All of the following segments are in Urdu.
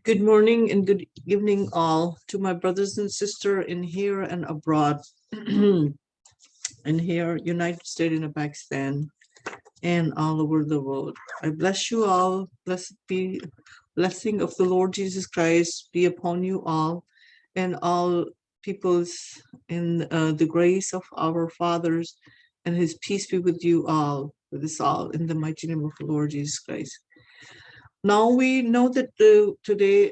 Good morning and good evening all to my brothers and sisters in here and abroad, in here, United States and Pakistan, and all over the world. I bless you all. Blessed be blessing of the Lord Jesus Christ be upon you all and all peoples in the grace of our fathers, and his peace be with you all, with us all, in the mighty name of the Lord Jesus Christ. Now we know that today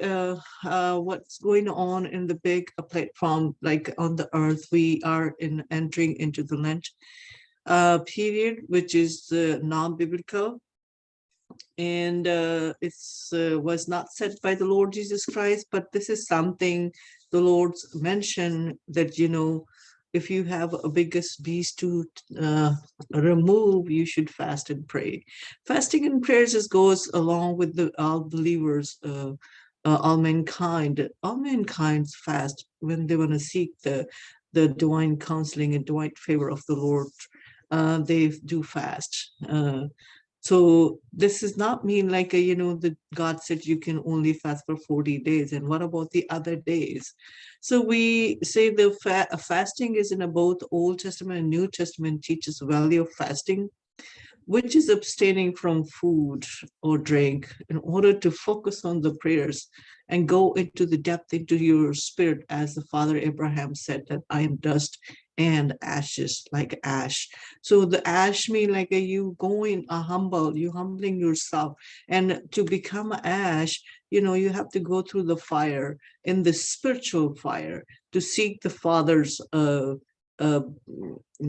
what's going on in the big platform, like on the earth, we are entering into the Lent period, which is non-biblical, and it's was not said by the Lord Jesus Christ, but this is something the Lord's mentioned, that if you have a biggest beast to remove, you should fast and pray. Fasting and prayers just goes along with the all believers, all mankind. All mankind fast when they want to seek the divine counseling and divine favor of the Lord. They do fast. So this does not mean like that God said you can only fast for 40 days. And what about the other days? So we say the fasting is in both Old Testament and New Testament teaches the value of fasting, which is abstaining from food or drink in order to focus on the prayers and go into the depth into your spirit, as the father Abraham said, that I am dust and ashes, like ash. So the ash mean like you going you humbling yourself, and to become ash, you have to go through the fire, in the spiritual fire, to seek the Father's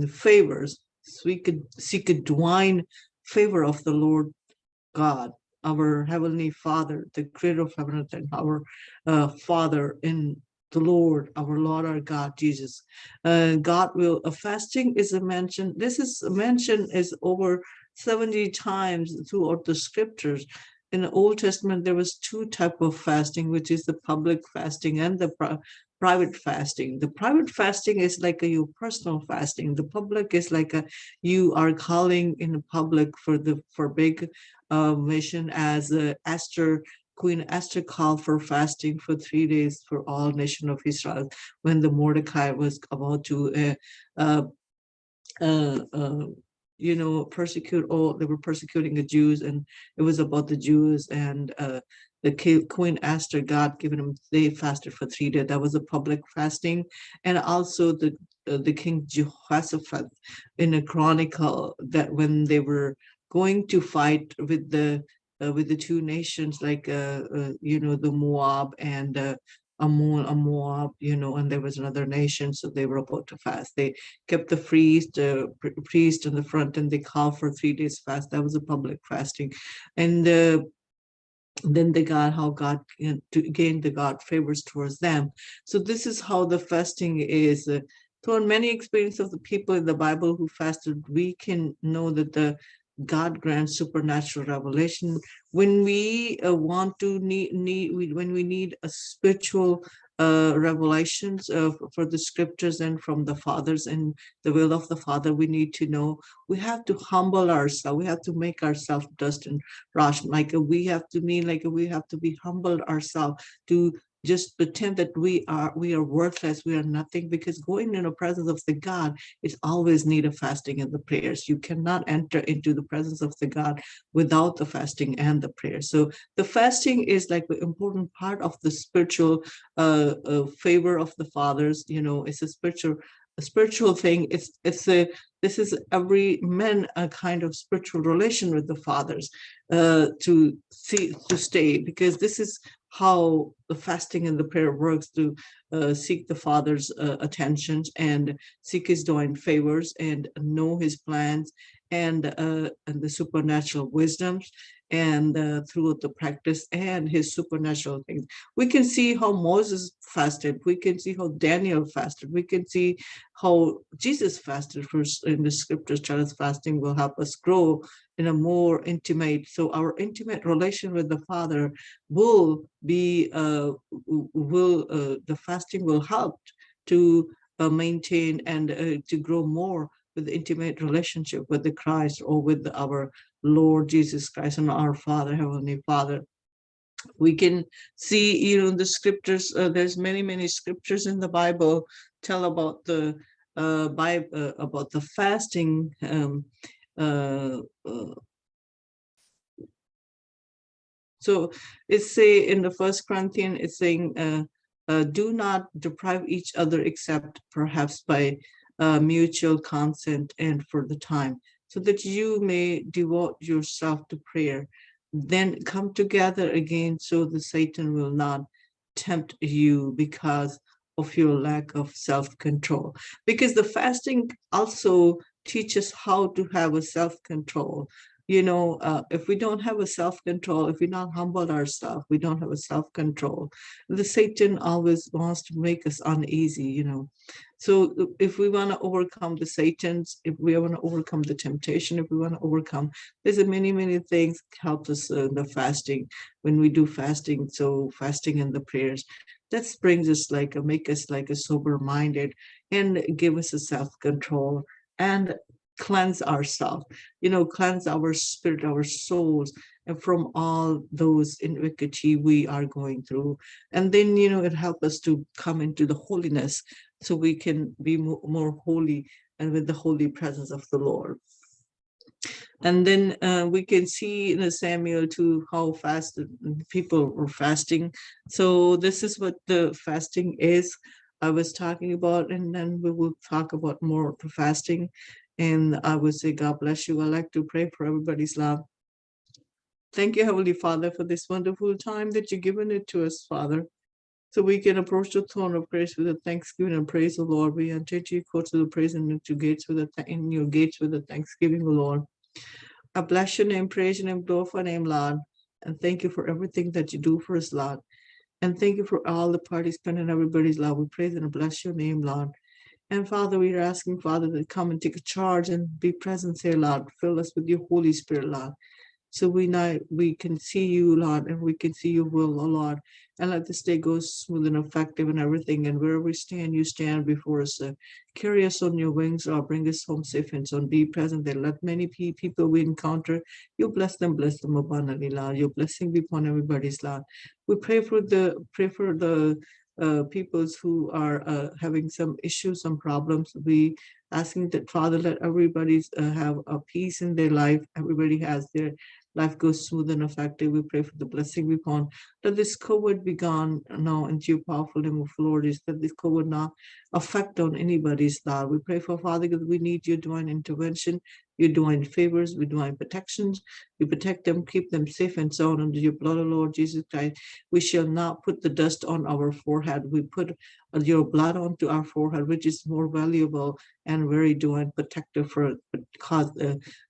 favors, so we could seek a divine favor of the Lord God, our Heavenly Father, the Creator of heaven and earth, and our Father in the Lord, our God, Jesus. God will, fasting is a mention. This is mentioned is over 70 times throughout the scriptures. In the Old Testament, there was two type of fasting, which is the public fasting and the private fasting. The private fasting is like your personal fasting. The public is like you are calling in public for big mission, as Queen Esther called for fasting for 3 days for all nation of Israel, when the Mordecai was about to persecute all. They were persecuting the Jews, and it was about the Jews, and the Queen Esther, God given them, they fasted for 3 days. That was a public fasting. And also the King Jehoshaphat in a chronicle, that when they were going to fight with the two nations, like the Moab and Moab, and there was another nation, so they were about to fast. They kept the priest in the front, and they called for 3 days fast. That was a public fasting. And then they got how God to gain the God favors towards them. So this is how the fasting is. So in many experiences of the people in the Bible who fasted, we can know that the God grants supernatural revelation when we want to when we need a spiritual revelations for the scriptures and from the fathers and the will of the Father. We need to know. We have to humble ourselves. We have to make ourselves dust and rust. Like we have to be humbled ourselves to just pretend that we are worthless, we are nothing, because going in the presence of the God is always need of fasting and the prayers. You cannot enter into the presence of the God without the fasting and the prayer. So the fasting is like the important part of the spiritual favor of the fathers. It's a spiritual thing. This is every man a kind of spiritual relation with the fathers, to stay, because this is how the fasting and the prayer works, to seek the Father's attentions and seek his divine favors and know his plans and the supernatural wisdoms, and through the practice and his supernatural things. We can see how Moses fasted. We can see how Daniel fasted. We can see how Jesus fasted. First in the scriptures, Charles fasting will help us grow in a more intimate. So our intimate relation with the Father will be the fasting will help to maintain and to grow more with intimate relationship with the Christ, or with our Lord Jesus Christ and our Father, Heavenly Father. We can see, the scriptures. There's many scriptures in the Bible tell about the about the fasting. Uh, uh, so it's say in the First Corinthians, it's saying, "Do not deprive each other, except perhaps by mutual consent and for the time, so that you may devote yourself to prayer. Then come together again, so the Satan will not tempt you because of your lack of self-control." Because the fasting also teaches how to have a self-control. If we don't have a self-control, if we not humble ourselves, we don't have a self-control. The Satan always wants to make us uneasy. So if we want to overcome the Satans, if we want to overcome the temptation, if we want to overcome, there's many things help us in the fasting. When we do fasting, so fasting and the prayers, that brings us make us like a sober-minded and give us a self-control and cleanse ourselves, cleanse our spirit, our souls, and from all those iniquity we are going through. And then, it helps us to come into the holiness so we can be more holy and with the holy presence of the Lord. And then we can see in Samuel too how fast the people were fasting. So this is what the fasting is I was talking about, and then we will talk about more of the fasting. And I would say, God bless you. I'd like to pray for everybody's life. Thank you, Heavenly Father, for this wonderful time that you've given it to us, Father, so we can approach the throne of grace with a thanksgiving and praise the Lord. We enter to your courts with the praise and into gates with in your gates with the thanksgiving, the Lord. I bless your name, praise your name, glorify your name, Lord. And thank you for everything that you do for us, Lord. And thank you for all the participants and everybody's, Lord. We praise and bless your name, Lord. And Father, we are asking, Father, to come and take a charge and be present here, Lord. Fill us with your Holy Spirit, Lord. So we can see you, Lord, and we can see your will, oh Lord. And let this day go smooth and effective and everything. And wherever we stand, you stand before us. Carry us on your wings, Lord. Bring us home safe and so be present there. Let many people we encounter, you bless them abundantly, Lord. Your blessing be upon everybody's, Lord. We pray for the peoples who are having some issues, some problems. We asking that, Father, let everybody have a peace in their life. Everybody has their life goes smooth and effective. We pray for the blessing be upon. Let this COVID be gone now into your powerful name of Lord. Is that this COVID not affect on anybody's life. We pray for, Father, because we need your divine intervention, your divine favors, your divine protections. You protect them, keep them safe and sound under your blood, O Lord Jesus Christ. We shall not put the dust on our forehead. We put your blood onto our forehead, which is more valuable and very divine protective for cause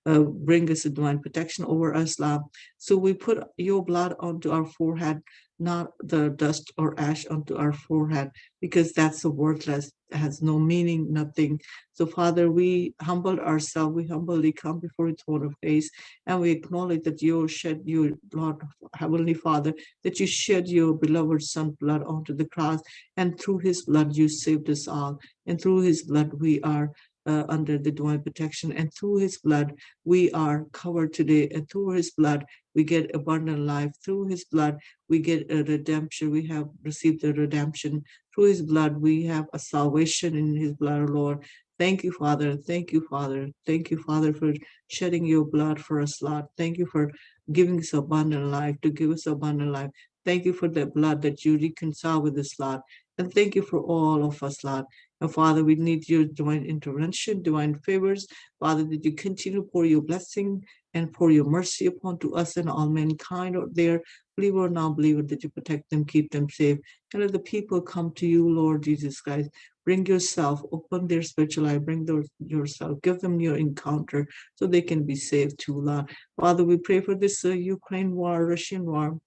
bring us a divine protection over us, Lord. So we put your blood onto our forehead, not the dust or ash onto our forehead, because that's a worthless, has no meaning, nothing. So Father, we humbled ourselves, we humbly come before your throne of grace, and we acknowledge that you shed your Lord, Heavenly Father, that you shed your beloved Son blood onto the cross, and through his blood you saved us all, and through his blood we are under the divine protection, and through his blood we are covered today, and through his blood we get abundant life. Through his blood we get a redemption. We have received a redemption. Through his blood we have a salvation in his blood, Lord. Thank you, Father. Thank you, Father. Thank you, Father, for shedding your blood for us, Lord. Thank you for giving us abundant life, to give us abundant life. Thank you for the blood that you reconcile with us, Lord. And thank you for all of us, Lord. And Father, we need your divine intervention, divine favors. Father, that you continue to pour your blessing and pour your mercy upon to us and all mankind out there, believer or non-believer, that you protect them, keep them safe. And let the people come to you, Lord Jesus Christ. Bring yourself, open their spiritual eye, bring yourself, give them your encounter so they can be saved too, Lord. Father, we pray for this Ukraine war, Russian war.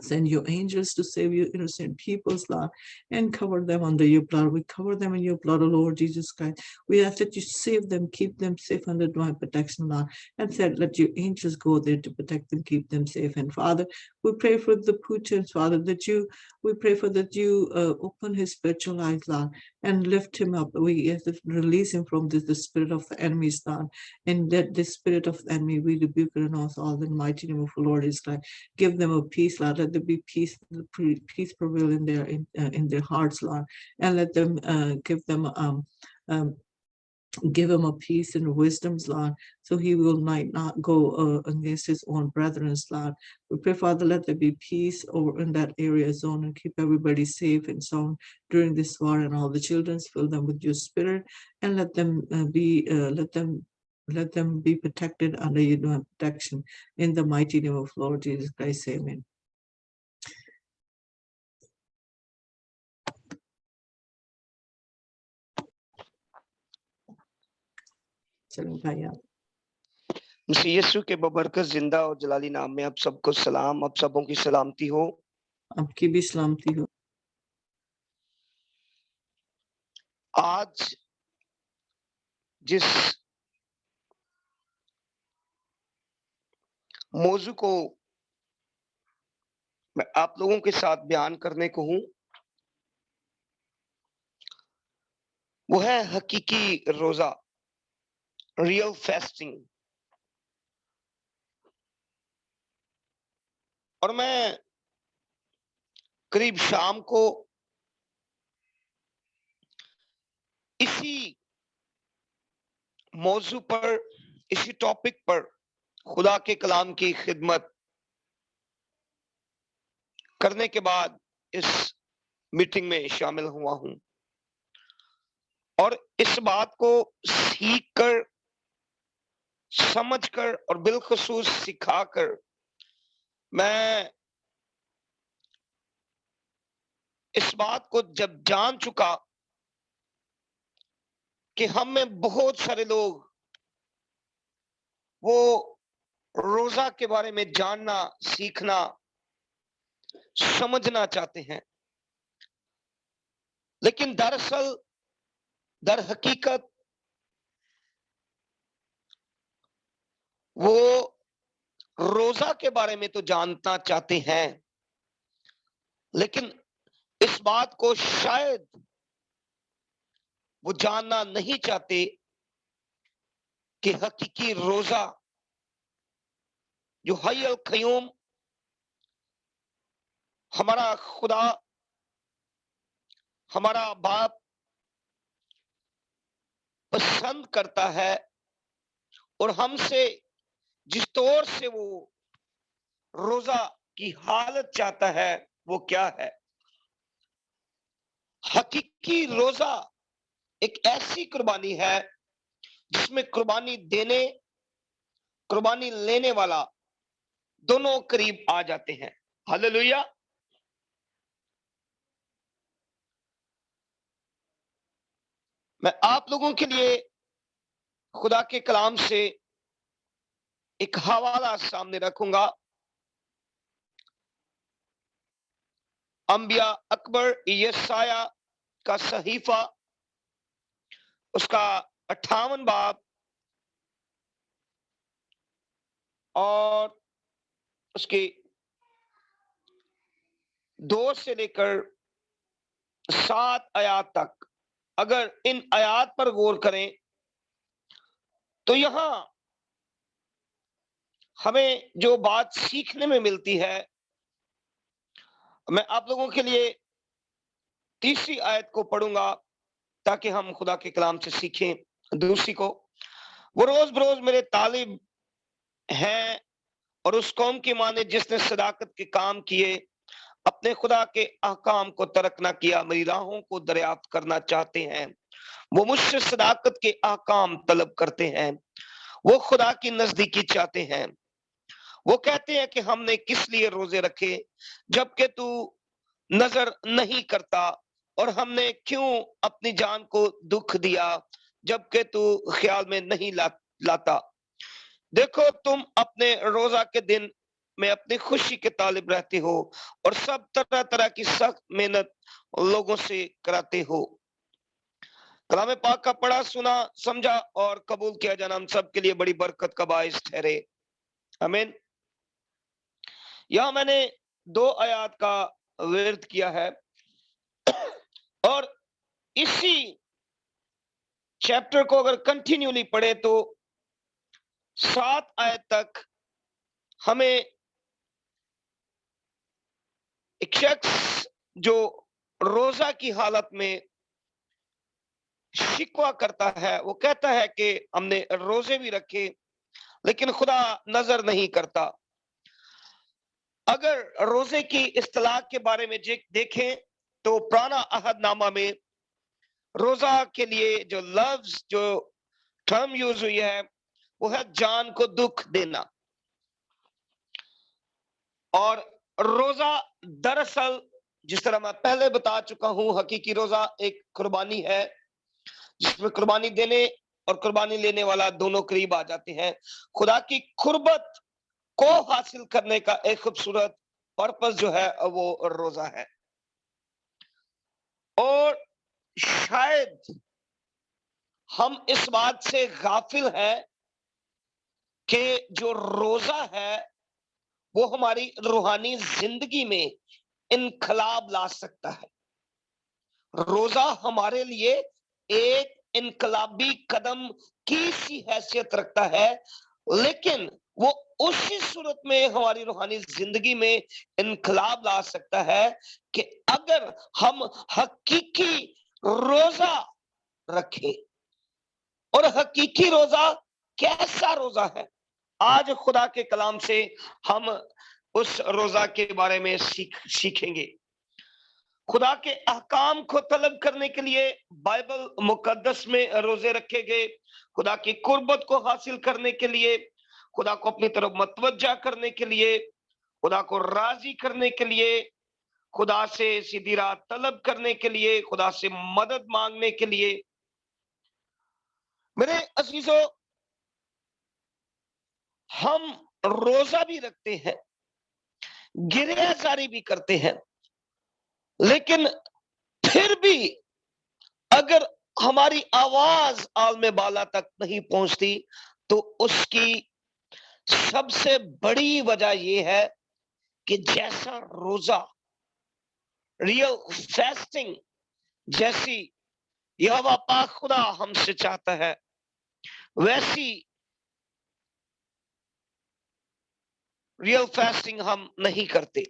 Send your angels to save your innocent peoples, Lord, and cover them under your blood. We cover them in your blood, O Lord Jesus Christ. We ask that you save them, keep them safe under divine protection, Lord, and said, let your angels go there to protect them, keep them safe. And Father, we pray for the Putin's, Father, we pray for that you open his spiritual eyes, Lord, and lift him up. We have to release him from the spirit of the enemy's God, and that the spirit of the enemy, we rebuke it and also all in the mighty name of the Lord is Christ. Give them a peace, Lord. Let there be peace, peace prevail in their hearts, Lord, and let them give him a peace and wisdom's, Lord, so he will might not go against his own brethren's, Lord. We pray, Father, let there be peace over in that area zone and keep everybody safe and sound during this war, and all the children, fill them with your spirit, and let them be protected under your protection. In the mighty name of Lord Jesus Christ, amen. چلیں بھائی آپ مسیح یسوع کے ببرکت زندہ اور جلالی نام میں آپ سب کو سلام، آپ سبوں کی سلامتی ہو. آپ کی بھی سلامتی ہو. آج جس موضوع کو میں آپ لوگوں کے ساتھ بیان کرنے کو ہوں وہ ہے حقیقی روزہ، ریئل فاسٹنگ. اور میں قریب شام کو اسی موضوع پر، اسی ٹاپک پر خدا کے کلام کی خدمت کرنے کے بعد اس میٹنگ میں شامل ہوا ہوں، اور اس بات کو سیکھ کر، سمجھ کر اور بالخصوص سکھا کر میں اس بات کو جب جان چکا کہ ہم میں بہت سارے لوگ وہ روزہ کے بارے میں جاننا، سیکھنا، سمجھنا چاہتے ہیں، لیکن دراصل در حقیقت وہ روزہ کے بارے میں تو جاننا چاہتے ہیں، لیکن اس بات کو شاید وہ جاننا نہیں چاہتے کہ حقیقی روزہ جو حی القیوم ہمارا خدا، ہمارا باپ پسند کرتا ہے، اور ہم سے جس طور سے وہ روزہ کی حالت چاہتا ہے وہ کیا ہے. حقیقی روزہ ایک ایسی قربانی ہے جس میں قربانی دینے، قربانی لینے والا دونوں قریب آ جاتے ہیں. ہاللویا. میں آپ لوگوں کے لیے خدا کے کلام سے ایک حوالہ سامنے رکھوں گا. انبیاء اکبر یسایہ کا صحیفہ، اس کا 58 باب اور اس کی 2 سے لے کر 7 آیات تک. اگر ان آیات پر غور کریں تو یہاں ہمیں جو بات سیکھنے میں ملتی ہے، میں آپ لوگوں کے لیے 3 آیت کو پڑھوں گا تاکہ ہم خدا کے کلام سے سیکھیں. دوسری کو، وہ روز بروز میرے طالب ہیں اور اس قوم کی مانے جس نے صداقت کے کام کیے، اپنے خدا کے احکام کو ترک نہ کیا، میری راہوں کو دریافت کرنا چاہتے ہیں. وہ مجھ سے صداقت کے احکام طلب کرتے ہیں، وہ خدا کی نزدیکی چاہتے ہیں. وہ کہتے ہیں کہ ہم نے کس لیے روزے رکھے جبکہ تو نظر نہیں کرتا، اور ہم نے کیوں اپنی جان کو دکھ دیا جبکہ تو خیال میں نہیں لاتا. دیکھو تم اپنے روزہ کے دن میں اپنی خوشی کے طالب رہتے ہو اور سب طرح طرح کی سخت محنت لوگوں سے کراتے ہو. کلام پاک کا پڑھا، سنا، سمجھا اور قبول کیا جانا ہم سب کے لیے بڑی برکت کا باعث ٹھہرے. آمین. یہاں میں نے 2 آیات کا ورد کیا ہے، اور اسی چیپٹر کو اگر کنٹینیولی پڑھے تو 7 آیت تک ہمیں ایک شخص جو روزہ کی حالت میں شکوہ کرتا ہے، وہ کہتا ہے کہ ہم نے روزے بھی رکھے لیکن خدا نظر نہیں کرتا. اگر روزے کی اصطلاح کے بارے میں دیکھیں تو پرانا عہد نامہ میں روزہ کے لیے جو لفظ جو ٹرم یوز ہوئی ہے وہ ہے جان کو دکھ دینا. اور روزہ دراصل جس طرح میں پہلے بتا چکا ہوں، حقیقی روزہ ایک قربانی ہے جس میں قربانی دینے اور قربانی لینے والا دونوں قریب آ جاتے ہیں. خدا کی قربت کو حاصل کرنے کا ایک خوبصورت پرپس جو ہے وہ روزہ ہے. اور شاید ہم اس بات سے غافل ہیں کہ جو روزہ ہے وہ ہماری روحانی زندگی میں انقلاب لا سکتا ہے. روزہ ہمارے لیے ایک انقلابی قدم کی سی حیثیت رکھتا ہے، لیکن وہ اسی صورت میں ہماری روحانی زندگی میں انقلاب لا سکتا ہے کہ اگر ہم حقیقی روزہ رکھیں. اور حقیقی روزہ کیسا روزہ ہے؟ آج خدا کے کلام سے ہم اس روزہ کے بارے میں سیکھیں گے. خدا کے احکام کو طلب کرنے کے لیے بائبل مقدس میں روزے رکھے گئے. خدا کی قربت کو حاصل کرنے کے لیے، خدا کو اپنی طرف متوجہ کرنے کے لیے، خدا کو راضی کرنے کے لیے، خدا سے سیدھی راہ طلب کرنے کے لیے، خدا سے مدد مانگنے کے لیے. میرے عزیزو، ہم روزہ بھی رکھتے ہیں، گریہ زاری بھی کرتے ہیں، لیکن پھر بھی اگر ہماری آواز عالم بالا تک نہیں پہنچتی تو اس کی سب سے بڑی وجہ یہ ہے کہ جیسا روزہ، ریئل فاسٹنگ جیسی یہوہ پاک خدا ہم سے چاہتا ہے، ویسی ریئل فاسٹنگ ہم نہیں کرتے.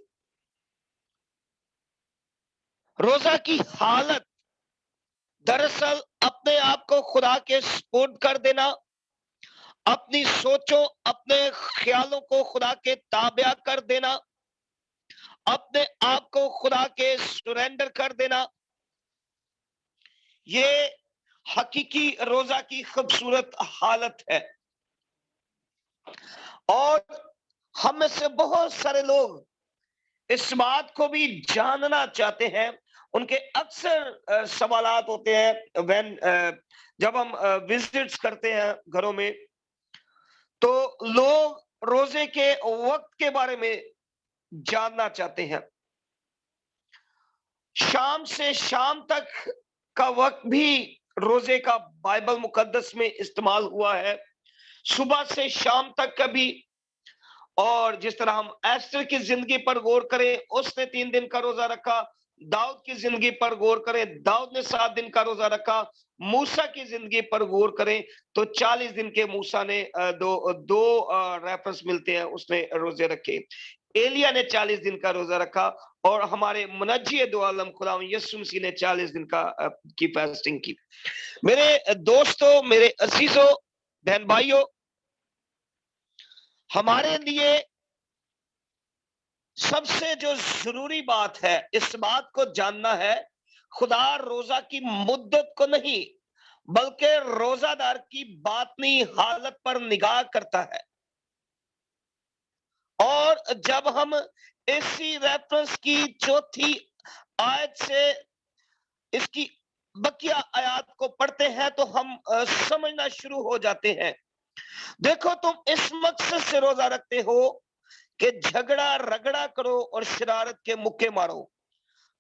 روزہ کی حالت دراصل اپنے آپ کو خدا کے سپرد کر دینا، اپنی سوچوں، اپنے خیالوں کو خدا کے تابع کر دینا، اپنے آپ کو خدا کے سرنڈر کر دینا، یہ حقیقی روزہ کی خوبصورت حالت ہے. اور ہم میں سے بہت سارے لوگ اس بات کو بھی جاننا چاہتے ہیں. ان کے اکثر سوالات ہوتے ہیں جب ہم وزٹس کرتے ہیں گھروں میں، تو لوگ روزے کے وقت کے بارے میں جاننا چاہتے ہیں. شام سے شام تک کا وقت بھی روزے کا بائبل مقدس میں استعمال ہوا ہے، صبح سے شام تک کا بھی. اور جس طرح ہم ایسٹر کی زندگی پر غور کریں، اس نے 3 دن کا روزہ رکھا. داؤد کی زندگی پر غور کریں، داؤد نے 7 دن کا روزہ رکھا. موسیٰ کی زندگی پر غور کریں تو 40 دن کے موسیٰ نے دو ریفرنس ملتے ہیں، اس نے روزے رکھے. ایلیا نے 40 دن کا روزہ رکھا، اور ہمارے منجی دو عالم خدا یسوع مسیح نے 40 دن کی فاسٹنگ کی. میرے دوستو، میرے عزیزو، بہن بھائیو، ہمارے لیے سب سے جو ضروری بات ہے اس بات کو جاننا ہے، خدا روزہ کی مدت کو نہیں بلکہ روزہ دار کی باطنی حالت پر نگاہ کرتا ہے. اور جب ہم اسی ریفرنس کی 4تھی آیت سے اس کی بقیہ آیات کو پڑھتے ہیں تو ہم سمجھنا شروع ہو جاتے ہیں. دیکھو، تم اس مقصد سے روزہ رکھتے ہو کہ جھگڑا رگڑا کرو اور شرارت کے مکے مارو.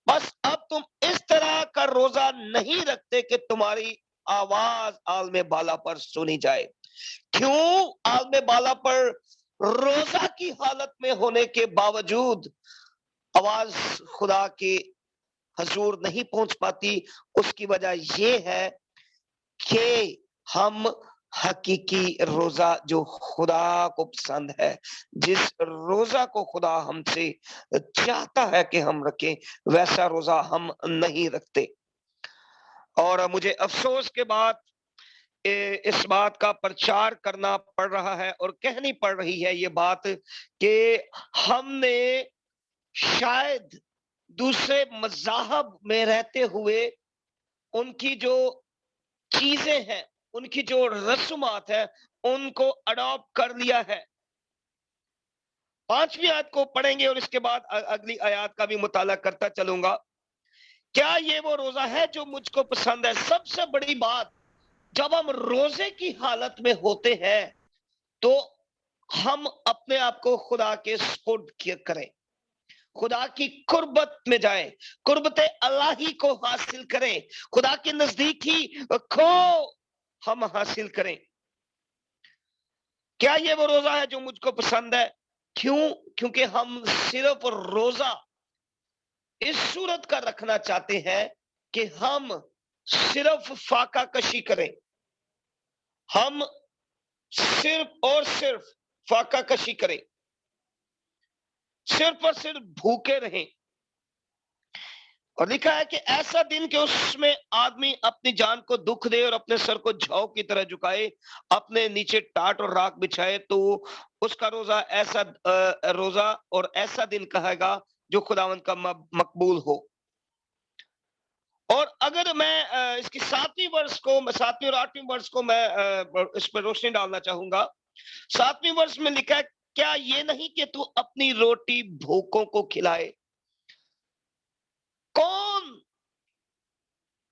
بس اب تم اس طرح کا روزہ نہیں رکھتے کہ تمہاری آواز عالم بالا پر سنی جائے. کیوں؟ عالم بالا پر روزہ کی حالت میں ہونے کے باوجود آواز خدا کی حضور نہیں پہنچ پاتی، اس کی وجہ یہ ہے کہ ہم حقیقی روزہ جو خدا کو پسند ہے، جس روزہ کو خدا ہم سے چاہتا ہے کہ ہم رکھیں، ویسا روزہ ہم نہیں رکھتے۔ اور مجھے افسوس کے بعد اس بات کا پرچار کرنا پڑ رہا ہے اور کہنی پڑ رہی ہے یہ بات کہ ہم نے شاید دوسرے مذاہب میں رہتے ہوئے ان کی جو چیزیں ہیں، ان کی جو رسومات ہیں، ان کو اڈاپٹ کر لیا ہے۔ 5ویں آیت کو پڑھیں گے اور اس کے بعد اگلی آیات کا بھی مطالعہ کرتا چلوں گا۔ کیا یہ وہ روزہ ہے جو مجھ کو پسند ہے؟ سب سے بڑی بات، جب ہم روزے کی حالت میں ہوتے ہیں تو ہم اپنے آپ کو خدا کے سپرد کریں، خدا کی قربت میں جائیں، قربت الہی کو حاصل کریں، خدا کے نزدیکی کو ہم حاصل کریں۔ کیا یہ وہ روزہ ہے جو مجھ کو پسند ہے؟ کیوں؟ کیونکہ ہم صرف روزہ اس صورت کا رکھنا چاہتے ہیں کہ ہم صرف فاقہ کشی کریں، ہم صرف اور صرف فاقہ کشی کریں، صرف اور صرف بھوکے رہیں۔ اور لکھا ہے کہ ایسا دن کہ اس میں آدمی اپنی جان کو دکھ دے اور اپنے سر کو جھاؤ کی طرح جھکائے، اپنے نیچے ٹاٹ اور راکھ بچھائے، تو اس کا روزہ ایسا روزہ اور ایسا دن کہے گا جو خداوند کا مقبول ہو۔ اور اگر میں اس کی 7ویں ورس کو، 7ویں اور 8ویں ورس کو میں اس پر روشنی ڈالنا چاہوں گا۔ 7ویں ورس میں لکھا ہے، کیا یہ نہیں کہ تو اپنی روٹی بھوکوں کو کھلائے؟ کون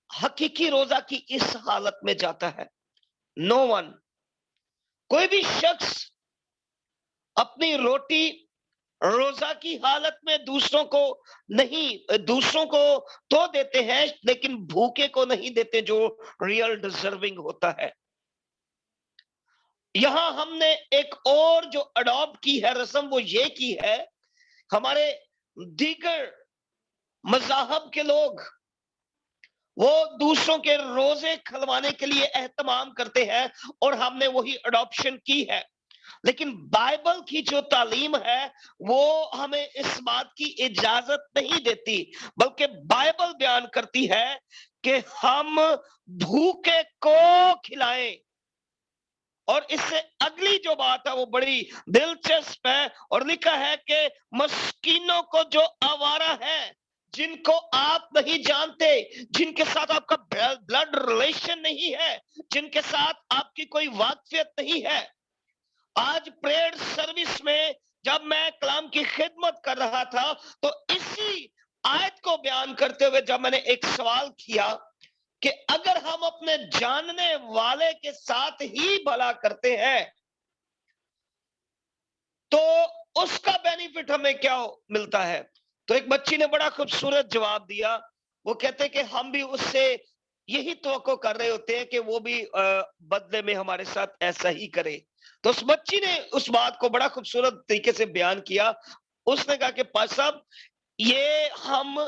حقیقی روزہ کی اس حالت میں جاتا ہے؟ نو ون۔ کوئی بھی شخص اپنی روٹی روزہ کی حالت میں دوسروں کو نہیں، دوسروں کو تو دیتے ہیں لیکن بھوکے کو نہیں دیتے جو ریئل ڈیزرونگ ہوتا ہے۔ یہاں ہم نے ایک اور جو اڈاپٹ کی ہے رسم، وہ یہ کی ہے، ہمارے دیگر مذاہب کے لوگ وہ دوسروں کے روزے کھلوانے کے لیے اہتمام کرتے ہیں اور ہم نے وہی اڈاپشن کی ہے۔ لیکن بائبل کی جو تعلیم ہے وہ ہمیں اس بات کی اجازت نہیں دیتی، بلکہ بائبل بیان کرتی ہے کہ ہم بھوکے کو کھلائیں۔ اور اس سے اگلی جو بات ہے وہ بڑی دلچسپ ہے، اور لکھا ہے کہ مسکینوں کو جو آوارہ ہے، جن کو آپ نہیں جانتے، جن کے ساتھ آپ کا بلڈ ریلیشن نہیں ہے، جن کے ساتھ آپ کی کوئی واقفیت نہیں ہے۔ آج پریئر سروس میں جب میں کلام کی خدمت کر رہا تھا تو اسی آیت کو بیان کرتے ہوئے جب میں نے ایک سوال کیا کہ اگر ہم اپنے جاننے والے کے ساتھ ہی بھلا کرتے ہیں تو اس کا بینیفٹ ہمیں کیا ملتا ہے؟ تو ایک بچی نے بڑا خوبصورت جواب دیا، وہ کہتے کہ ہم بھی اس سے یہی توقع کر رہے ہوتے ہیں کہ وہ بھی بدلے میں ہمارے ساتھ ایسا ہی کرے۔ تو اس بچی نے اس بات کو بڑا خوبصورت طریقے سے بیان کیا۔ اس نے کہا کہ پاس صاحب، یہ ہم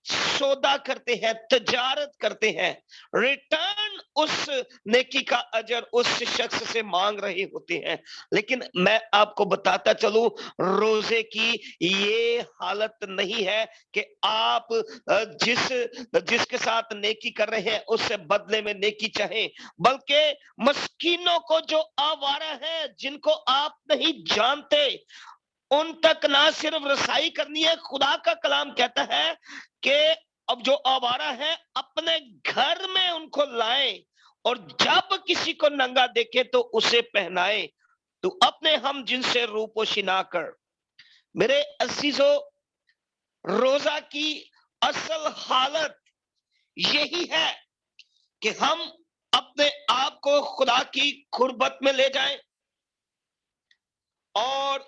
سودا کرتے ہیں، تجارت کرتے ہیں، ریٹرن اس نیکی کا اجر اس شخص سے مانگ رہے ہوتے ہیں۔ لیکن میں آپ کو بتاتا چلوں، روزے کی یہ حالت نہیں ہے کہ آپ جس کے ساتھ نیکی کر رہے ہیں اس سے بدلے میں نیکی چاہیں، بلکہ مسکینوں کو جو آوارہ ہیں، جن کو آپ نہیں جانتے، ان تک نہ صرف رسائی کرنی ہے۔ خدا کا کلام کہتا ہے کہ اب جو آوارہ ہے اپنے گھر میں ان کو لائیں، اور جب کسی کو ننگا دیکھے تو اسے پہنائے، تو اپنے ہم جن سے روپوشی نہ کر۔ میرے عزیزو، روزہ کی اصل حالت یہی ہے کہ ہم اپنے آپ کو خدا کی قربت میں لے جائیں، اور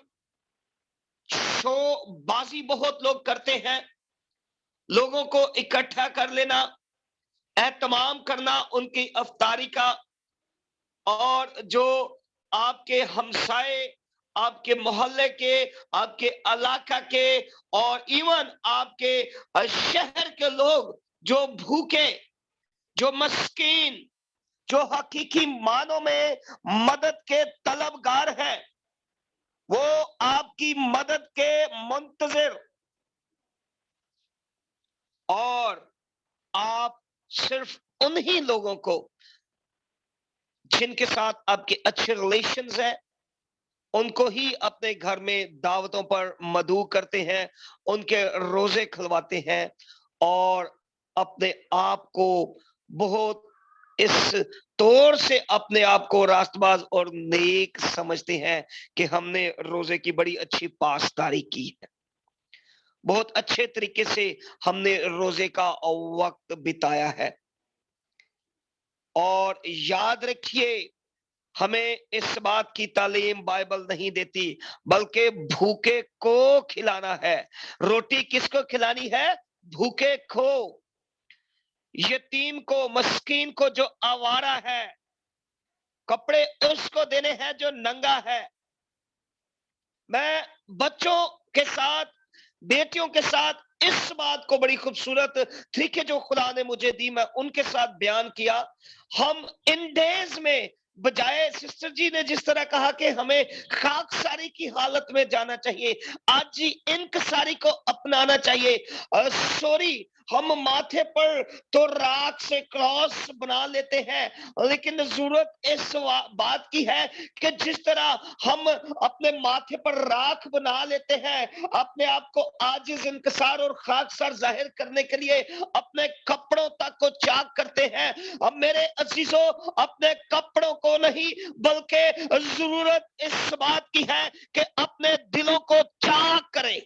شو بازی بہت لوگ کرتے ہیں، لوگوں کو اکٹھا کر لینا، اہتمام کرنا ان کی افطاری کا، اور جو آپ کے ہمسائے آپ کے محلے کے، آپ کے علاقہ کے، اور ایون آپ کے شہر کے لوگ جو بھوکے، جو مسکین، جو حقیقی معنوں میں مدد کے طلبگار ہیں، وہ آپ کی مدد کے منتظر، اور آپ صرف انہی لوگوں کو جن کے ساتھ آپ کے اچھے ریلیشنز ہیں ان کو ہی اپنے گھر میں دعوتوں پر مدعو کرتے ہیں، ان کے روزے کھلواتے ہیں، اور اپنے آپ کو بہت اس طور سے اپنے آپ کو راست باز اور نیک سمجھتے ہیں کہ ہم نے روزے کی بڑی اچھی پاسداری کی ہے، بہت اچھے طریقے سے ہم نے روزے کا وقت بتایا ہے۔ اور یاد رکھیے، ہمیں اس بات کی تعلیم بائبل نہیں دیتی، بلکہ بھوکے کو کھلانا ہے۔ روٹی کس کو کھلانی ہے؟ بھوکے کو، یتیم کو، مسکین کو جو آوارہ ہے، کپڑے اس کو دینے ہیں جو ننگا ہے۔ میں بچوں کے ساتھ، بیٹیوں کے ساتھ اس بات کو بڑی خوبصورت طریقے جو خدا نے مجھے دی میں ان کے ساتھ بیان کیا۔ ہم ان ڈیز میں بجائے سسٹر جی نے جس طرح کہا کہ ہمیں خاکساری کی حالت میں جانا چاہیے، آج جی انکساری کو اپنانا چاہیے۔ سوری، ہم ماتھے پر تو راکھ سے کراس بنا لیتے ہیں، لیکن ضرورت اس بات کی ہے کہ جس طرح ہم اپنے ماتھے پر راکھ بنا لیتے ہیں، اپنے آپ کو عاجز، انکسار اور خاکسار ظاہر کرنے کے لیے اپنے کپڑوں تک کو چاک کرتے ہیں، اب میرے عزیزوں اپنے کپڑوں کو نہیں بلکہ ضرورت اس بات کی ہے کہ اپنے دلوں کو چاک کریں،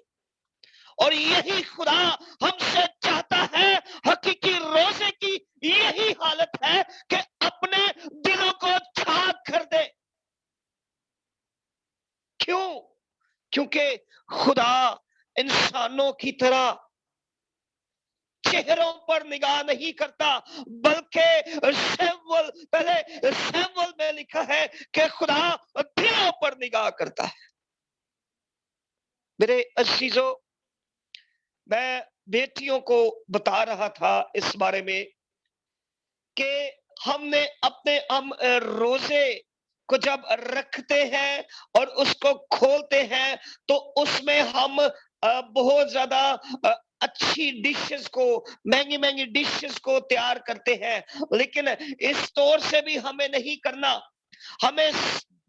اور یہی خدا ہم سے چاہتا ہے۔ حقیقی روزے کی یہی حالت ہے کہ اپنے دلوں کو چاک کر دے۔ کیوں؟ کیونکہ خدا انسانوں کی طرح چہروں پر نگاہ نہیں کرتا، بلکہ پہلے سیمول میں لکھا ہے کہ خدا دلوں پر نگاہ کرتا ہے۔ میرے عزیزوں، میں بیٹیوں کو بتا رہا تھا اس بارے میں کہ ہم نے اپنے روزے کو جب رکھتے ہیں اور اس کو کھولتے ہیں تو اس میں ہم بہت زیادہ اچھی ڈشز کو، مہنگی مہنگی ڈشز کو تیار کرتے ہیں، لیکن اس طور سے بھی ہمیں نہیں کرنا۔ ہمیں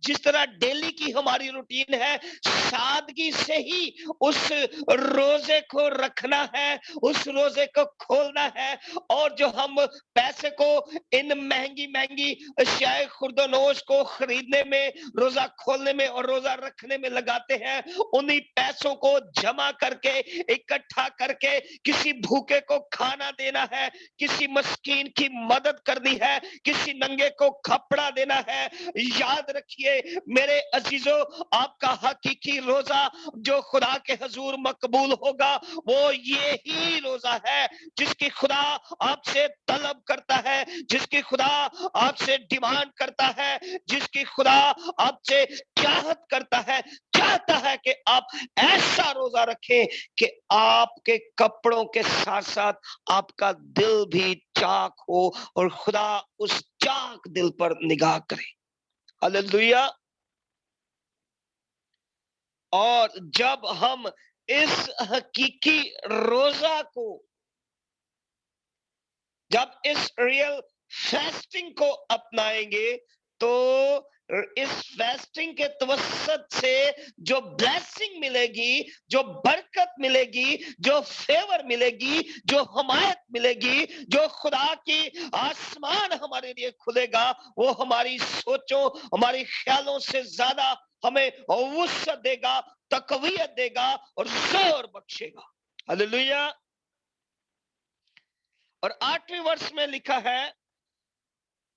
جس طرح ڈیلی کی ہماری روٹین ہے، سادگی سے ہی اس روزے کو رکھنا ہے، اس روزے کو کھولنا ہے، اور جو ہم پیسے کو ان مہنگی مہنگی اشیاء خرد و نوش کو خریدنے میں، روزہ کھولنے میں اور روزہ رکھنے میں لگاتے ہیں، انہی پیسوں کو جمع کر کے، اکٹھا کر کے کسی بھوکے کو کھانا دینا ہے، کسی مسکین کی مدد کرنی ہے، کسی ننگے کو کپڑا دینا ہے۔ یاد رکھیے میرے عزیزوں، آپ کا حقیقی روزہ جو خدا کے حضور مقبول ہوگا وہ یہی روزہ ہے جس کی خدا آپ سے طلب کرتا ہے، جس کی خدا آپ سے ڈیمانڈ کرتا ہے، جس کی خدا آپ سے چاہت کرتا ہے، چاہتا ہے کہ آپ ایسا روزہ رکھیں کہ آپ کے کپڑوں کے ساتھ ساتھ آپ کا دل بھی چاک ہو اور خدا اس چاک دل پر نگاہ کرے۔ ہلیلویا۔ اور جب ہم اس حقیقی روزہ کو، جب اس ریئل فاسٹنگ کو اپنائیں گے تو اس فاسٹنگ کے توسط سے جو بلیسنگ ملے گی، جو برکت ملے گی، جو فیور ملے گی، جو حمایت ملے گی، جو خدا کی آسمان ہمارے لیے کھلے گا، وہ ہماری سوچوں، ہماری خیالوں سے زیادہ ہمیں وسعت دے گا، تقویت دے گا اور زور بخشے گا۔ ہلیلویا۔ اور 8ویں ورس میں لکھا ہے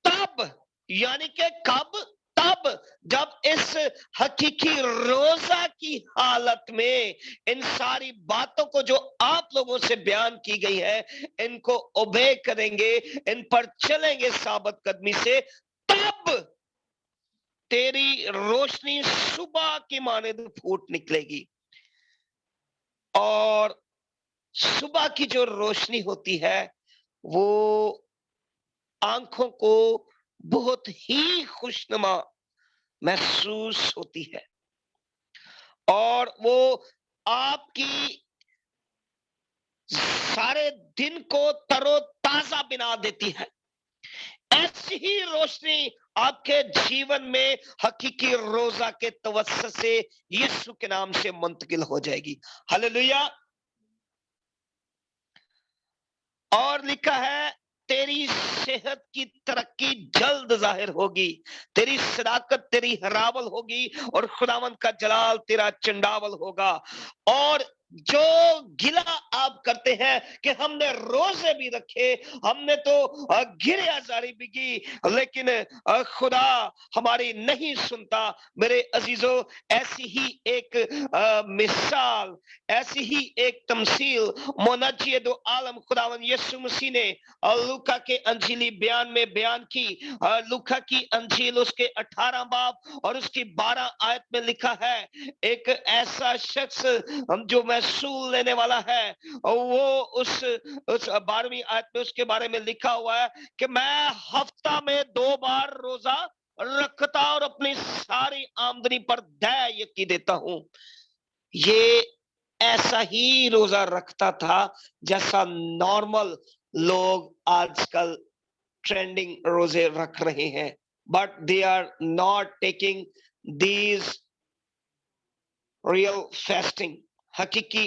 تب، یعنی کہ کب؟ تب جب اس حقیقی روزہ کی حالت میں ان ساری باتوں کو جو آپ لوگوں سے بیان کی گئی ہے ان کو اوبے کریں گے، ان پر چلیں گے ثابت قدمی سے، تب تیری روشنی صبح کی مانند پھوٹ نکلے گی. اور صبح کی جو روشنی ہوتی ہے وہ آنکھوں کو بہت ہی خوشنما محسوس ہوتی ہے اور وہ آپ کی سارے دن کو تر و تازہ بنا دیتی ہے. ایسی ہی روشنی آپ کے جیون میں حقیقی روزہ کے توسط سے یسوع کے نام سے منتقل ہو جائے گی. ہاللیلویا. اور لکھا ہے تیری صحت کی ترقی جلد ظاہر ہوگی, تیری صداقت تیری حرابل ہوگی اور خداوند کا جلال تیرا چنڈاول ہوگا. اور جو گلا آپ کرتے ہیں کہ ہم نے روزے بھی رکھے, ہم نے تو گرے آزاری بھی کی, لیکن خدا ہماری نہیں سنتا. میرے عزیزو, ایسی ہی ایک مثال, ایسی ہی ایک تمثیل منجی دو عالم خداوند یسوع مسیح نے لوکا کے انجیلی بیان میں بیان کی. لوکا کی انجیل اس کے 18 باب اور اس کی 12 آیت میں لکھا ہے ایک ایسا شخص جو محصول لینے والا ہے, وہ اس 12ویں آیت میں اس کے بارے میں لکھا ہوا ہے کہ میں ہفتہ میں 2 بار روزہ رکھتا اور اپنی ساری آمدنی پر دے یقین دیتا ہوں. یہ ایسا ہی روزہ رکھتا تھا جیسا نارمل لوگ آج کل ٹرینڈنگ روزے رکھ رہے ہیں. But they are not taking these real fasting. حقیقی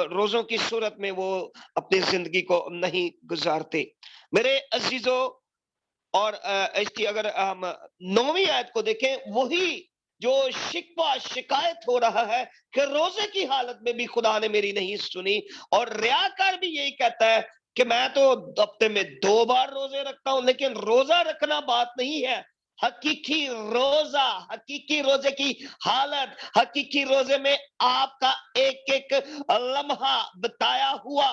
روزوں کی صورت میں وہ اپنی زندگی کو نہیں گزارتے. میرے عزیزوں, اور اس کی اگر ہم 9ویں آیت کو دیکھیں, وہی جو شکوہ شکایت ہو رہا ہے کہ روزے کی حالت میں بھی خدا نے میری نہیں سنی, اور ریاکار بھی یہی کہتا ہے کہ میں تو ہفتے میں 2 بار روزے رکھتا ہوں. لیکن روزہ رکھنا بات نہیں ہے. حقیقی روزہ, حقیقی روزے کی حالت, حقیقی روزے میں آپ کا ایک ایک لمحہ بتایا ہوا,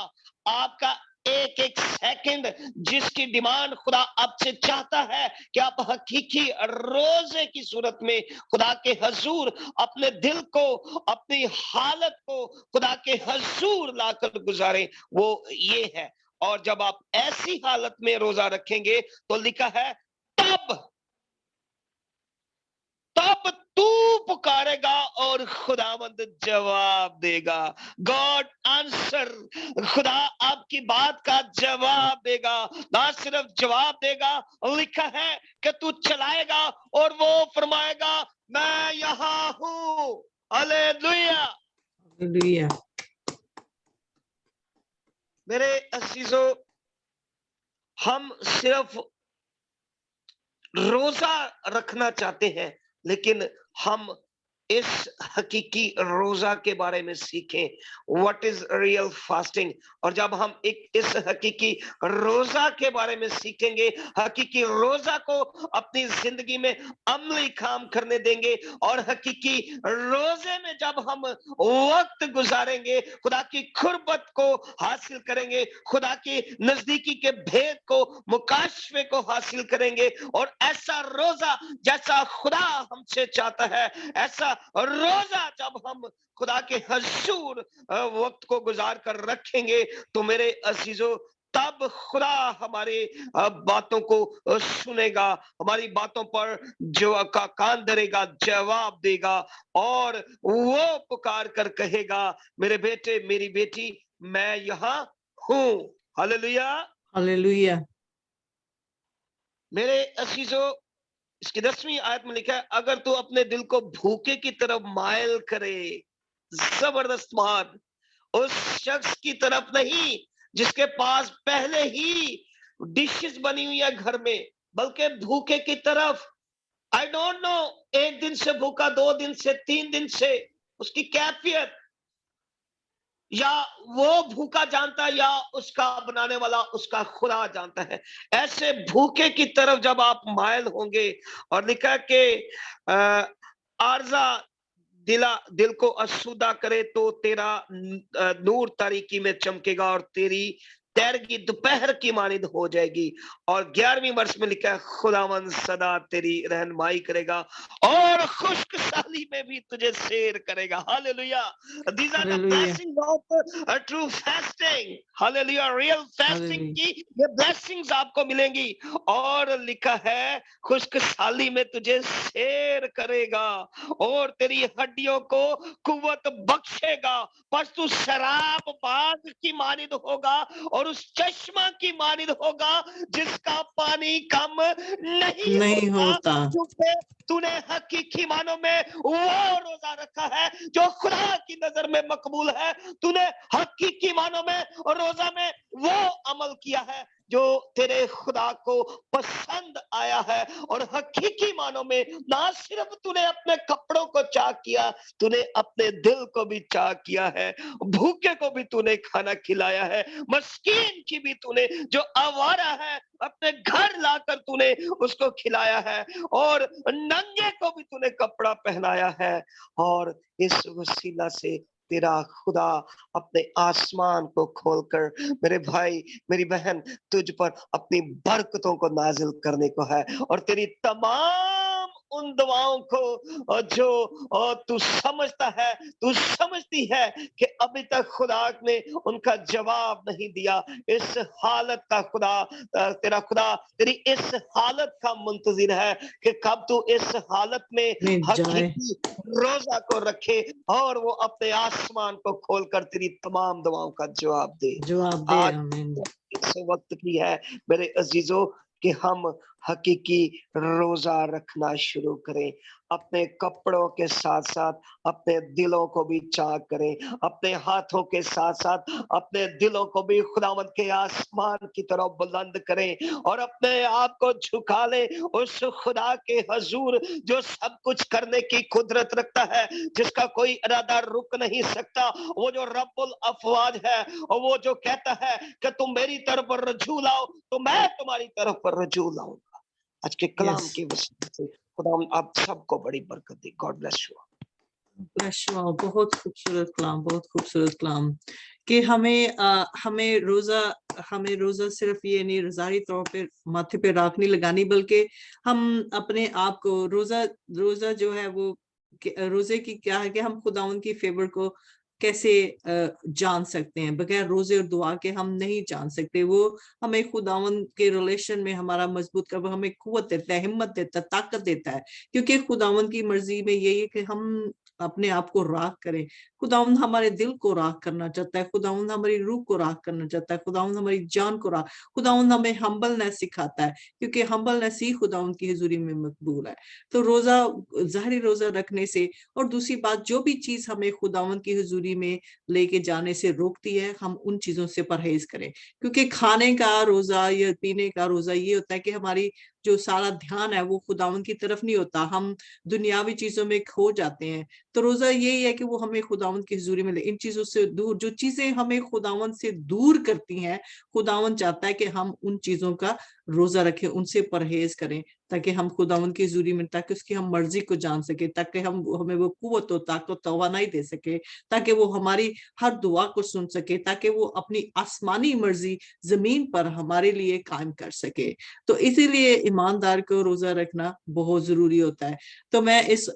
آپ کا ایک ایک سیکنڈ جس کی ڈیمانڈ خدا آپ سے چاہتا ہے کہ آپ حقیقی روزے کی صورت میں خدا کے حضور اپنے دل کو, اپنی حالت کو خدا کے حضور لا کر گزاریں, وہ یہ ہے. اور جب آپ ایسی حالت میں روزہ رکھیں گے تو لکھا ہے تب تو پکارے گا اور خداوند جواب دے گا. گاڈ آنسر, خدا آپ کی بات کا جواب دے گا. نہ صرف جواب دے گا, لکھا ہے کہ تو چلائے گا اور وہ فرمائے گا میں یہاں ہوں. ہاللیلویا. Hallelujah. میرے عزیزو, ہم صرف روزہ رکھنا چاہتے ہیں, لیکن ہم اس حقیقی روزہ کے بارے میں سیکھیں. What is real fasting. اور جب ہم اس حقیقی روزہ کے بارے میں سیکھیں گے, حقیقی روزہ کو اپنی زندگی میں عملی کام کرنے دیں گے, اور حقیقی روزے میں جب ہم وقت گزاریں گے, خدا کی قربت کو حاصل کریں گے, خدا کی نزدیکی کے بھید کو, مکاشفے کو حاصل کریں گے, اور ایسا روزہ جیسا خدا ہم سے چاہتا ہے, ایسا روزہ جب ہم خدا کے حضور وقت کو گزار کر رکھیں گے تو میرے عزیزو تب خدا ہمارے باتوں کو سنے گا, ہماری باتوں پر جو کا کان دھرے گا, جواب دے گا, اور وہ پکار کر کہے گا میرے بیٹے میری بیٹی میں یہاں ہوں. ہاللیلویا. Hallelujah. میرے عزیزو, اس کی 10ویں آیت میں لکھا ہے اگر تو اپنے دل کو بھوکے کی طرف مائل کرے, زبردست بات, اس شخص کی طرف نہیں جس کے پاس پہلے ہی ڈشز بنی ہوئی ہے گھر میں, بلکہ بھوکے کی طرف. I don't know, 1 دن سے بھوکا, 2 دن سے, 3 دن سے, اس کی کیفیت یا وہ بھوکا جانتا ہے یا اس کا بنانے والا اس کا خدا جانتا ہے. ایسے بھوکے کی طرف جب آپ مائل ہوں گے, اور لکھا کہ عارضہ دل کو اسودہ کرے تو تیرا نور تاریکی میں چمکے گا, اور تیری تیرگی دوپہر کی مانند ہو جائے گی. اور 11ویں ورس میں لکھا ہے خداوند سدا تیری رہنمائی کرے گا اور خشک سالی میں بھی تجھے سیر کرے گا. Hallelujah. These are the Hallelujah. blessings of true fasting. Hallelujah. Real fasting Hallelujah. کی یہ blessings آپ کو ملیں گی. اور لکھا ہے خشک سالی میں تجھے سیر کرے گا اور تیری ہڈیوں کو قوت بخشے گا. پس تو شراب باز کی مانند ہوگا اور اس چشمہ کی مانند ہوگا جس کا پانی کم نہیں نہیں ہوتا، ہوتا. کیونکہ تو نے حقیقی معنوں میں وہ روزہ رکھا ہے جو خدا کی نظر میں مقبول ہے. تو نے حقیقی معنوں میں اور روزہ میں وہ عمل کیا ہے جو تیرے خدا کو پسند آیا ہے. اور حقیقی معنوں میں نہ صرف تو نے اپنے کپڑوں کو چاک کیا، تو نے اپنے دل کو بھی چاک کیا ہے. بھوکے کو بھی تو نے کھانا کھلایا ہے، مسکین کی بھی تو نے جو آوارہ ہے اپنے گھر لا کر تو نے اس کو کھلایا ہے، اور ننگے کو بھی تو نے کپڑا پہنایا ہے. اور اس وسیلہ سے تیرا خدا اپنے آسمان کو کھول کر میرے بھائی میری بہن تجھ پر اپنی برکتوں کو نازل کرنے کو ہے. اور تیری تمام ان دعاؤں کو جو تو سمجھتا ہے، تو سمجھتی ہے کہ ابھی تک خدا نے ان کا جواب نہیں دیا، اس حالت کا خدا تیرا خدا تیری اس حالت کا منتظر ہے کہ کب تو اس حالت میں جائے. حقیقی روزہ کو رکھے اور وہ اپنے آسمان کو کھول کر تیری تمام دعاؤں کا جواب دے. جواب دے. آج آمین. اس وقت کی ہے میرے عزیزوں کہ ہم حقیقی روزہ رکھنا شروع کریں. اپنے کپڑوں کے ساتھ ساتھ اپنے دلوں کو بھی چاک کریں، اپنے ہاتھوں کے ساتھ ساتھ اپنے دلوں کو بھی خداوند کے آسمان کی طرف بلند کریں اور اپنے آپ کو جھکا لیں اس خدا کے حضور جو سب کچھ کرنے کی قدرت رکھتا ہے، جس کا کوئی ارادہ رک نہیں سکتا. وہ جو رب الافواج ہے، اور وہ جو کہتا ہے کہ تم میری طرف رجوع لاؤ تو میں تمہاری طرف رجوع لاؤں گا. آج کے کلام یس. کی وسیلے سے خدا آپ سب کو بڑی برکت دے. God bless you. بہت خوبصورت کلام، بہت خوبصورت کلام کہ ہمیں روزہ صرف یہ نہیں ظاہری طور پہ ماتھے پہ راکھ نہیں لگانی، بلکہ ہم اپنے آپ کو روزہ جو ہے وہ روزے کی کیا ہے کہ ہم خداوند کی فیور کو کیسے جان سکتے ہیں. بغیر روزے اور دعا کے ہم نہیں جان سکتے. وہ ہمیں خداوند کے ریلیشن میں ہمارا مضبوط کر ہمیں قوت دیتا ہے، ہمت دیتا ہے، طاقت دیتا ہے، کیونکہ خداوند کی مرضی میں یہی ہے کہ ہم اپنے آپ کو راکھ کریں. خداوند ہمارے دل کو راکھ کرنا چاہتا ہے، خداوند ہماری روح کو راکھ کرنا چاہتا ہے، خداوند ہماری جان کو راکھ. خداوند ہمیں ہمبلنس سکھاتا ہے کیونکہ ہمبلنس ہی خداوند کی حضوری میں مقبول ہے. تو روزہ ظاہری روزہ رکھنے سے، اور دوسری بات جو بھی چیز ہمیں خداوند کی حضوری میں لے کے جانے سے روکتی ہے، ہم ان چیزوں سے پرہیز کریں. کیونکہ کھانے کا روزہ یا پینے کا روزہ یہ ہوتا ہے کہ ہماری جو سارا دھیان ہے وہ خداوند کی طرف نہیں ہوتا، ہم دنیاوی چیزوں میں کھو جاتے ہیں. تو روزہ یہی ہے کہ وہ ہمیں خداوند کی حضوری میں لے، ان چیزوں سے دور، جو چیزیں ہمیں خداوند سے دور کرتی ہیں، خداوند چاہتا ہے کہ ہم ان چیزوں کا روزہ رکھیں، ان سے پرہیز کریں، تاکہ ہم خداوند کی حضوری میں، تاکہ اس کی ہم مرضی کو جان سکے، تاکہ ہمیں وہ قوت و طاقت توانائی دے سکے، تاکہ وہ ہماری ہر دعا کو سن سکے، تاکہ وہ اپنی آسمانی مرضی زمین پر ہمارے لیے قائم کر سکے. تو اسی لیے ایماندار کو روزہ رکھنا بہت ضروری ہوتا ہے. تو میں اس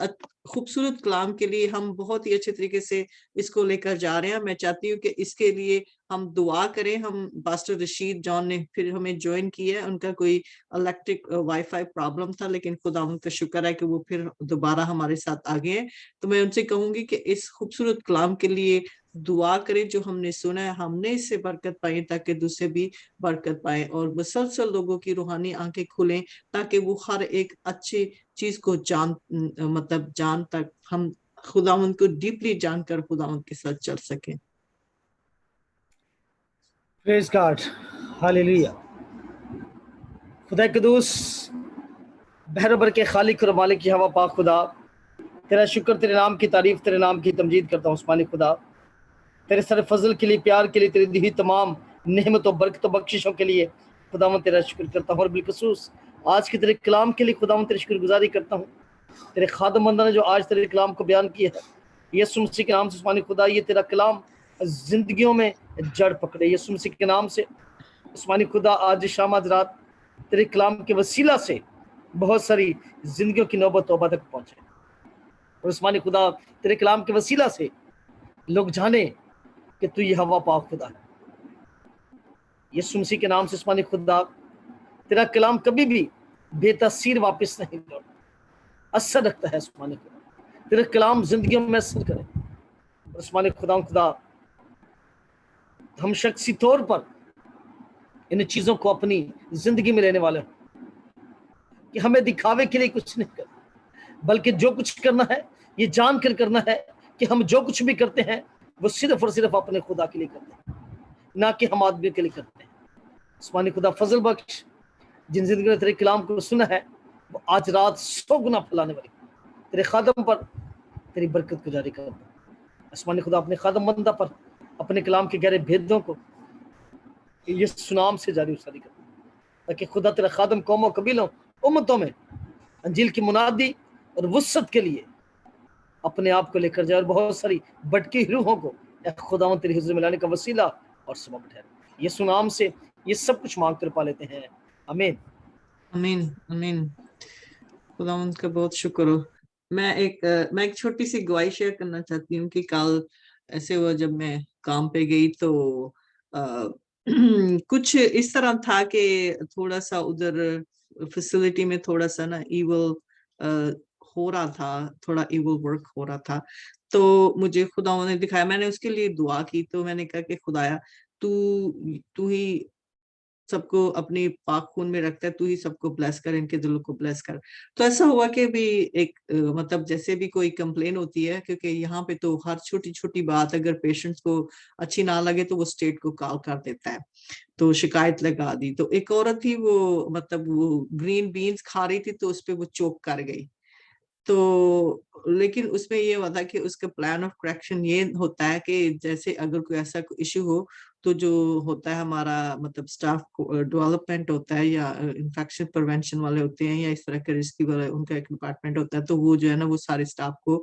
خوبصورت کلام کے لیے ہم بہت ہی اچھے طریقے سے اس کو لے کر جا رہے ہیں. میں چاہتی ہوں کہ اس کے لیے ہم دعا کریں. ہم پاسٹر رشید جان نے پھر ہمیں جوائن کیا ہے، ان کا کوئی الیکٹرک وائی فائی پرابلم تھا، لیکن خدا ان کا شکر ہے کہ وہ پھر دوبارہ ہمارے ساتھ آگے ہیں. تو میں ان سے کہوں گی کہ اس خوبصورت کلام کے لیے دعا کریں جو ہم نے سنا ہے، ہم نے اس سے برکت پائیں تاکہ دوسرے بھی برکت پائیں، اور مسلسل لوگوں کی روحانی آنکھیں کھلیں تاکہ وہ ہر ایک اچھی چیز کو جان تک ہم خداوند کو ڈیپلی جان کر خداوند کے ساتھ چل سکیں. پریز گاڈ. ہاللیلویا. خدا قدوس بحر بر کے خالق اور مالک کی ہوا پاک خدا، تیرا شکر، تیرے نام کی تعریف، تیرے نام کی تمجید کرتا ہوں عثمانی خدا. تیرے سر فضل کے لیے، پیار کے لیے، تیری دی تمام نعمت و برکت و بخششوں کے لیے خداوند تیرا شکر کرتا ہوں، اور بالخصوص آج کے تیرے کلام کے لیے خداوند تیرے شکر گزاری کرتا ہوں. تیرے خادم بندہ نے جو آج تیرے کلام کو بیان کیا ہے، یسوع مسیح کے نام سے عثمانی خدا، یہ تیرا کلام زندگیوں میں جڑ پکڑے یسوع مسیح کے نام سے۔ آسمانی خدا آج شام آج رات تیرے کلام کے وسیلہ سے بہت ساری زندگیوں کی نوبت توبہ تک پہنچے، اور آسمانی خدا تیرے کلام کے وسیلہ سے لوگ جانے کہ تو یہ ہوا پاک خدا ہے۔ یسوع مسیح کے نام سے آسمانی خدا تیرا کلام کبھی بھی بے تاثیر واپس نہیں لوٹتا، اثر رکھتا ہے آسمانی خدا، تیرا کلام زندگیوں میں اثر کرے۔ اور آسمانی خدا ہم شخصی طور پر ان چیزوں کو اپنی زندگی میں لینے والے ہوں کہ ہمیں دکھاوے کے لیے کچھ نہیں کرنا، بلکہ جو کچھ کرنا ہے یہ جان کر کرنا ہے کہ ہم جو کچھ بھی کرتے ہیں وہ صرف اور صرف اپنے خدا کے لیے کرتے ہیں، نہ کہ ہم آدمی کے لیے کرتے ہیں۔ آسمانی خدا فضل بخش، جن زندگی نے تیرے کلام کو سنا ہے وہ آج رات 100 گنا پھیلانے والی تیرے خادم پر تیری برکت کو جاری کر دے۔ آسمانی خدا اپنے خادم بندہ پر اپنے کلام کے گہرے بھیدوں کو یہ سنام سے جاری وساری کر دے، تاکہ خدا تیرا خادم قوموں قبیلوں امتوں میں انجیل کی منادی اور وسعت کے لیے اپنے آپ کو لے کر جائے، اور بہت ساری بٹکی روحوں کو اے خداوند تیری حضور میں لانے کا وسیلہ اور سبب ٹھہرے۔ یہ سنام سے یہ سب کچھ مانگ کر پا لیتے ہیں، آمین۔ آمین آمین۔ خداوند کا بہت شکر ہو۔ میں ایک چھوٹی سی گواہی شیئر کرنا چاہتی ہوں کہ کل ایسے ہوا جب میں کام پہ گئی تو کچھ اس طرح تھا کہ تھوڑا سا ادھر فیسلٹی میں تھوڑا سا نا ایول ہو رہا تھا، تھوڑا ایول ورک ہو رہا تھا، تو مجھے خداوند نے دکھایا، میں نے اس کے لیے دعا کی، تو میں نے کہا کہ خدایا تو ہی سب کو اپنی پاک خون میں رکھتا ہے، تو ہی سب کو بلیس کر، ان کے دلوں کو بلیس کر۔ تو ایسا ہوا کہ بھی ایک مطلب جیسے بھی کوئی کمپلین ہوتی ہے، کیونکہ یہاں پہ تو ہر چھوٹی چھوٹی بات اگر پیشنٹس کو اچھی نہ لگے تو وہ اسٹیٹ کو کال کر دیتا ہے، تو شکایت لگا دی۔ تو ایک عورت تھی، وہ مطلب وہ گرین بینز کھا رہی تھی، تو اس پہ وہ چوک کر گئی۔ تو لیکن اس میں یہ ہوا تھا کہ اس کا پلان آف کریکشن یہ ہوتا ہے کہ جیسے اگر کوئی ایسا ایشو ہو تو جو ہوتا ہے ہمارا مطلب اسٹاف ڈیولپمنٹ ہوتا ہے، یا انفیکشن پریونشن والے ہوتے ہیں، یا اس طرح کے رسکی والے، ان کا ایک ڈپارٹمنٹ ہوتا ہے، تو وہ جو ہے نا وہ سارے اسٹاف کو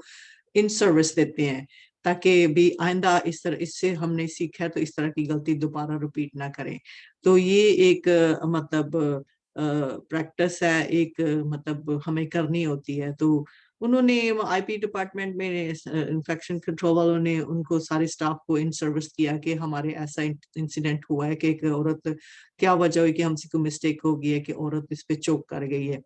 ان سروس دیتے ہیں، تاکہ بھی آئندہ اس سے ہم نے سیکھا ہے تو اس طرح کی غلطی دوبارہ ریپیٹ نہ کریں۔ تو یہ ایک مطلب پریکٹس ہے، ایک مطلب ہمیں کرنی ہوتی ہے۔ تو انہوں نے آئی پی ڈپارٹمنٹ میں انفیکشن کنٹرول والوں نے ان کو سارے سٹاف کو ان سروس کیا کہ ہمارے ایسا انسیڈنٹ ہوا ہے کہ ایک عورت، کیا وجہ ہوئی کہ ہم سے کوئی مسٹیک ہو گئی ہے کہ عورت اس پہ چوک کر گئی ہے۔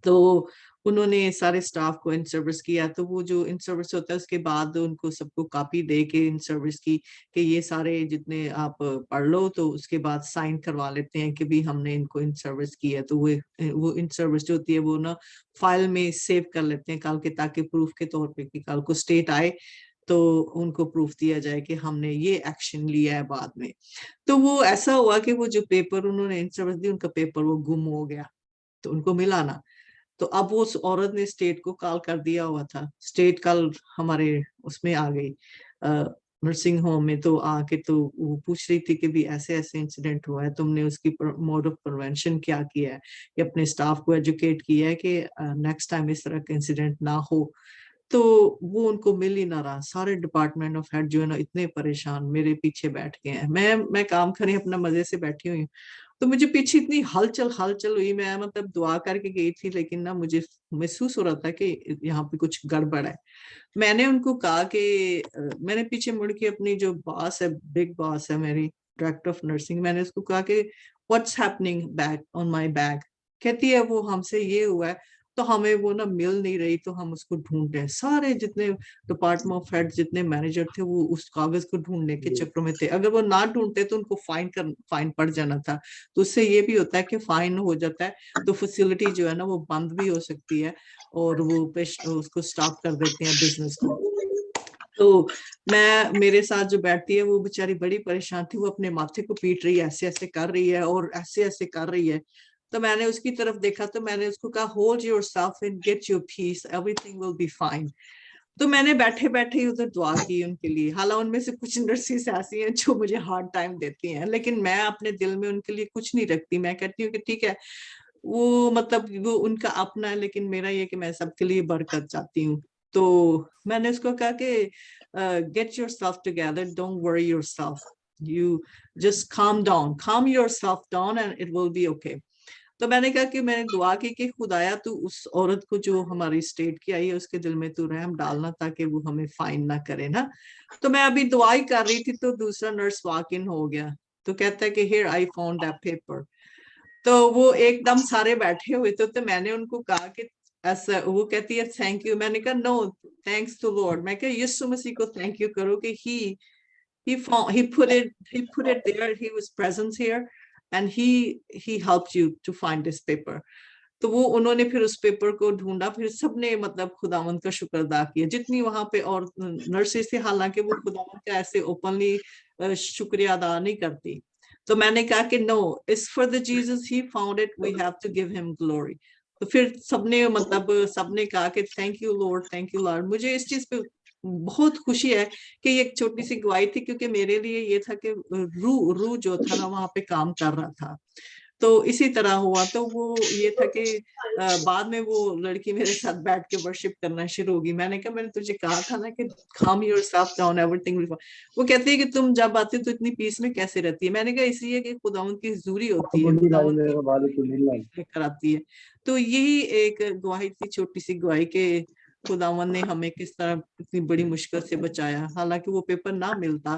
تو انہوں نے سارے سٹاف کو ان سروس کیا، تو وہ جو ان سروس ہوتا ہے اس کے بعد ان کو سب کو کاپی دے کے ان سروس کی کہ یہ سارے جتنے آپ پڑھ لو، تو اس کے بعد سائن کروا لیتے ہیں کہ بھی ہم نے ان کو ان سروس کی ہے۔ تو وہ ان سروس جو ہوتی ہے وہ نا فائل میں سیو کر لیتے ہیں کل کے، تاکہ پروف کے طور پہ کہ کل کو اسٹیٹ آئے تو ان کو پروف دیا جائے کہ ہم نے یہ ایکشن لیا ہے بعد میں۔ تو وہ ایسا ہوا کہ وہ جو پیپر انہوں نے ان سروس دی، ان کا پیپر وہ گم ہو گیا، تو ان کو ملا نا۔ تو اب وہ عورت نے اسٹیٹ کو کال کر دیا ہوا تھا، اسٹیٹ کل ہمارے اس میں آ گئی نرسنگ ہوم میں، تو آ کے تو وہ پوچھ رہی تھی کہ بھی ایسے ایسے انسیڈنٹ ہوا ہے، تم نے اس کی موڈ آف پریونشن کیا کیا ہے، کہ اپنے اسٹاف کو ایجوکیٹ کیا ہے کہ نیکسٹ ٹائم اس طرح کا انسیڈنٹ نہ ہو۔ تو وہ ان کو مل ہی نہ رہا، سارے ڈپارٹمنٹ آف ہیڈ جو ہے نا اتنے پریشان میرے پیچھے بیٹھ گئے ہیں، میں کام کریں اپنا مزے سے بیٹھی ہوئی ہوں، تو مجھے پیچھے اتنی ہلچل ہوئی، میں مطلب دعا کر کے گئی تھی، لیکن نا مجھے محسوس ہو رہا تھا کہ یہاں پہ کچھ گڑبڑ ہے۔ میں نے ان کو کہا کہ میں نے پیچھے مڑ کے اپنی جو باس ہے، بگ باس ہے میری، ڈائریکٹر آف نرسنگ، میں نے اس کو کہا کہ what's happening back on my bag, کہتی ہے وہ ہم سے یہ ہوا ہے، تو ہمیں وہ نا مل نہیں رہی، تو ہم اس کو ڈھونڈ رہے ہیں۔ سارے جتنے ڈپارٹمنٹ آف ہیڈ جتنے مینیجر تھے وہ اس کاغذ کو ڈھونڈنے کے چکر میں تھے، اگر وہ نہ ڈھونڈتے تو ان کو فائن پڑ جانا تھا۔ تو اس سے یہ بھی ہوتا ہے کہ فائن ہو جاتا ہے تو فیسلٹی جو ہے نا وہ بند بھی ہو سکتی ہے، اور وہ اس کو سٹاپ کر دیتے ہیں بزنس کو۔ تو میرے ساتھ جو بیٹھتی ہے وہ بیچاری بڑی پریشان تھی، وہ اپنے ماتھے کو پیٹ رہی ہے، ایسے ایسے کر رہی ہے اور ایسے ایسے کر رہی ہے۔ تو میں نے اس کی طرف دیکھا، تو میں نے اس کو کہا hold yourself and get your peace, everything will be fine. تو میں نے بیٹھے بیٹھے ہی ادھر دعا کی ان کے لیے، حالانکہ ان میں سے کچھ نرسز ایسی ہیں جو مجھے ہارڈ ٹائم دیتی ہیں، لیکن میں اپنے دل میں ان کے لیے کچھ نہیں رکھتی، میں کہتی ہوں کہ ٹھیک ہے، وہ مطلب وہ ان کا اپنا ہے، لیکن میرا یہ کہ میں سب کے لیے برکت چاہتی ہوں۔ تو میں نے اس کو کہا کہ get yourself together, don't worry yourself, you just calm yourself down and it will be okay. تو میں نے کہا کہ میں نے دعا کی کہ خدایا تو اس عورت کو جو ہماری اسٹیٹ کی آئی ہے اس کے دل میں تو رحم ڈالنا تاکہ وہ ہمیں فائن نہ کرے نا. تو میں ابھی دعا ہی کر رہی تھی تو دوسرا نرس واک ان ہو گیا تو کہتا ہے کہ here I found that paper. تو وہ ایک دم سارے بیٹھے ہوئے تھے تو میں نے ان کو کہا کہ ایسا, وہ کہتی ہے تھینک یو. میں نے کہا نو تھینکس ٹو لارڈ. میں کہا یسوع مسیح کو تھینک یو کرو کہ he put it there, he was present here and he helped you to find this paper. تو وہ انہوں نے پھر اس پیپر کو ڈھونڈا, پھر سب نے مطلب خداوند کا شکر ادا کیا جتنی وہاں پہ اور نرسز تھے, حالانکہ وہ خداوند کا ایسے اوپنلی شکریہ ادا نہیں کرتی. تو میں نے کہا کہ نو it's for the Jesus, he found it, we have to give him glory. تو پھر سب نے مطلب سب نے کہا کہ thank you lord, thank you lord. مجھے اس چیز پہ بہت خوشی ہے کہ یہ ایک چھوٹی سی گواہی تھی, کیونکہ میرے لیے یہ تھا کہ روح جو تھا نا وہاں پہ کام کر رہا تھا. تو اسی طرح ہوا. تو وہ یہ تھا کہ بعد میں وہ لڑکی میرے ساتھ بیٹھ کے ورشپ کرنا شروع ہوگی. میں نے کہا میں نے تجھے کہا تھا نا کہ calm yourself down, everything will fall. وہ کہتی ہے کہ تم جب آتے تو اتنی پیس میں کیسے رہتی ہے. میں نے کہا اس لیے کہ خداوند کی حضوری ہوتی ہے, خداوند لے کر آتی ہے. تو یہی ایک گواہی تھی, چھوٹی سی گواہی کہ خداوند نے ہمیں کس طرح اتنی بڑی مشکل سے بچایا. حالانکہ وہ پیپر نہ ملتا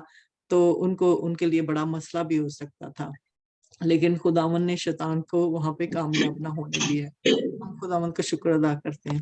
تو ان کے لیے بڑا مسئلہ بھی ہو سکتا تھا, لیکن خداوند نے شیطان کو وہاں پہ کامیاب نہ ہونے دیا. ہم خداوند کا شکر ادا کرتے ہیں.